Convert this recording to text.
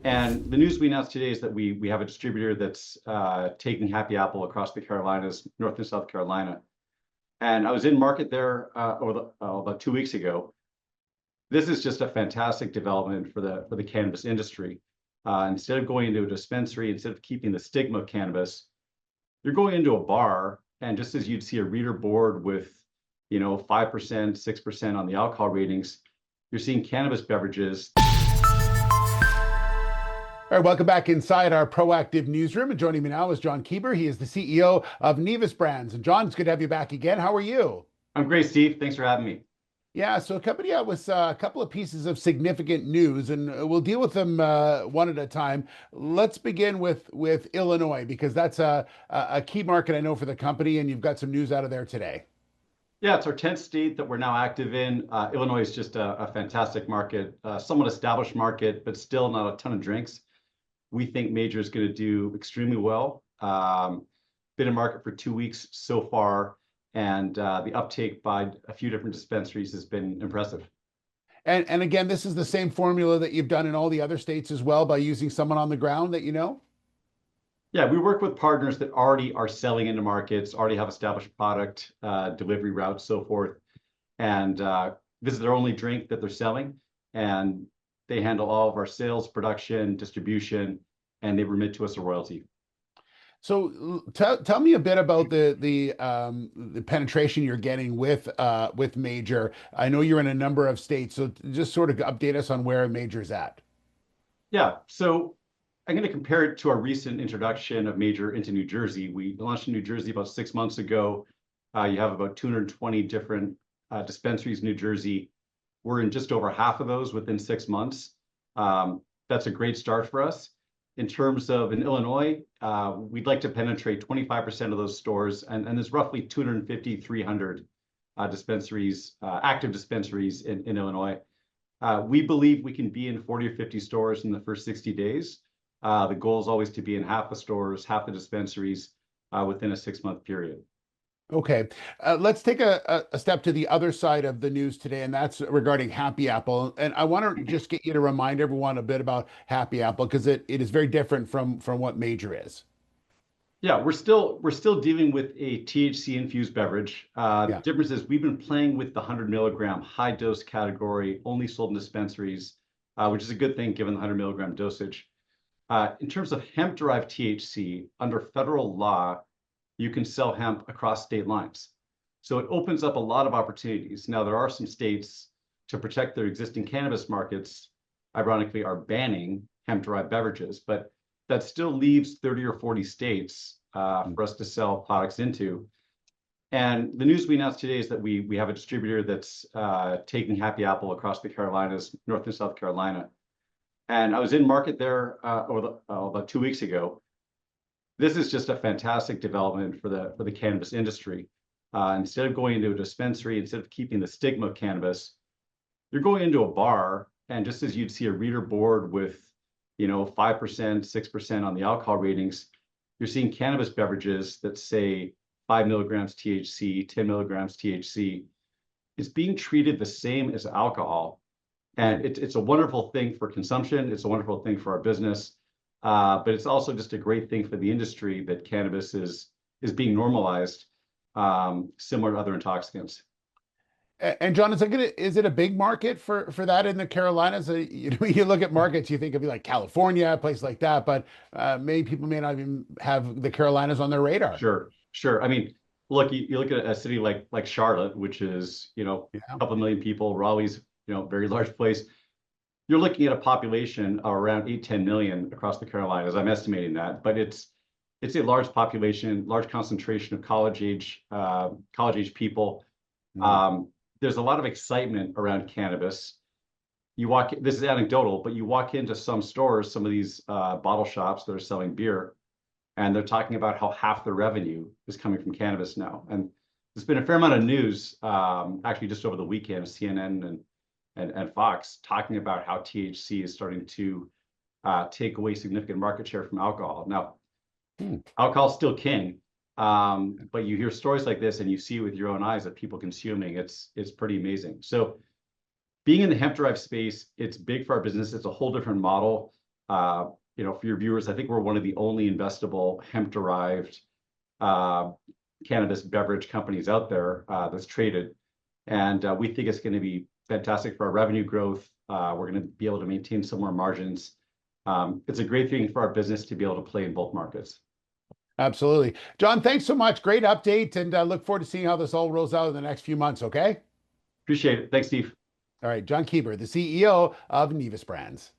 And the news we announced today is that we have a distributor that's taking Happy Apple across the Carolinas, North and South Carolina. And I was in market there about 2 weeks ago. This is just a fantastic development for the cannabis industry. Instead of going into a dispensary, instead of keeping the stigma of cannabis, you're going into a bar, and just as you'd see a reader board with, 5%, 6% on the alcohol ratings, you're seeing cannabis beverages. All right, welcome back inside our proactive newsroom. And joining me now is John Keeber. He is the CEO of Nevis Brands. And John, it's good to have you back again. How are you? I'm great, Steve. Thanks for having me. Yeah, so coming out with a couple of pieces of significant news, and we'll deal with them one at a time. Let's begin with Illinois, because that's a key market I know for the company, and you've got some news out of there today. Yeah, it's our 10th state that we're now active in. Illinois is just a fantastic market, somewhat established market, but still not a ton of drinks. We think Major is going to do extremely well. Been in market for 2 weeks so far, and the uptake by a few different dispensaries has been impressive. And again, this is the same formula that you've done in all the other states as well, by using someone on the ground that you know? Yeah, we work with partners that already are selling into markets, already have established product, delivery routes, so forth. And this is their only drink that they're selling. And they handle all of our sales, production, distribution, and they remit to us a royalty. So tell me a bit about the penetration you're getting with Major. I know you're in a number of states, so just sort of update us on where Major's at. Yeah, so I'm going to compare it to our recent introduction of Major into New Jersey. We launched in New Jersey about 6 months ago. You have about 220 different dispensaries in New Jersey. We're in just over half of those within 6 months. That's a great start for us. In terms of in Illinois, we'd like to penetrate 25% of those stores, and there's roughly 250, 300 dispensaries, active dispensaries in Illinois. We believe we can be in 40 or 50 stores in the first 60 days. The goal is always to be in half the stores, half the dispensaries within a 6-month period. Okay, let's take a step to the other side of the news today, and that's regarding Happy Apple. And I want to just get you to remind everyone a bit about Happy Apple, because it is very different from what Major is. Yeah, we're still dealing with a THC infused beverage. The difference is we've been playing with the 100 milligram high dose category, only sold in dispensaries, which is a good thing given the 100 milligram dosage. In terms of hemp derived THC, under federal law, you can sell hemp across state lines. So it opens up a lot of opportunities. Now, there are some states, to protect their existing cannabis markets, ironically, are banning hemp-derived beverages, but that still leaves 30 or 40 states for us to sell products into. And the news we announced today is that we have a distributor that's taking Happy Apple across the Carolinas, North and South Carolina. And I was in market there about 2 weeks ago. This is just a fantastic development for the cannabis industry. Instead of going into a dispensary, instead of keeping the stigma of cannabis, you're going into a bar, and just as you'd see a reader board with, 5%, 6% on the alcohol ratings, you're seeing cannabis beverages that say 5 milligrams THC, 10 milligrams THC. It's being treated the same as alcohol, and it's a wonderful thing for consumption. It's a wonderful thing for our business. But it's also just a great thing for the industry that cannabis is being normalized, similar to other intoxicants. And John, is it a big market for that in the Carolinas? You look at markets, you think of like California, a place like that, but many people may not even have the Carolinas on their radar. Sure. I mean, look, you look at a city like Charlotte, which is a couple million people. Raleigh's very large place. You're looking at a population of around 8-10 million across the Carolinas. I'm estimating that, but it's a large population, large concentration of college age people. There's a lot of excitement around cannabis. This is anecdotal, but you walk into some stores, some of these bottle shops that are selling beer, and they're talking about how half their revenue is coming from cannabis now. And there's been a fair amount of news, actually just over the weekend, CNN and Fox talking about how THC is starting to take away significant market share from alcohol. Now, alcohol is still king, but you hear stories like this and you see with your own eyes that people consuming, it's pretty amazing. So being in the hemp derived space, it's big for our business. It's a whole different model. For your viewers, I think we're one of the only investable hemp-derived cannabis beverage companies out there that's traded. And we think it's going to be fantastic for our revenue growth. We're going to be able to maintain similar margins. It's a great thing for our business to be able to play in both markets. Absolutely. John, thanks so much. Great update, and look forward to seeing how this all rolls out in the next few months, okay? Appreciate it. Thanks, Steve. All right, John Keeber, the CEO of Nevis Brands.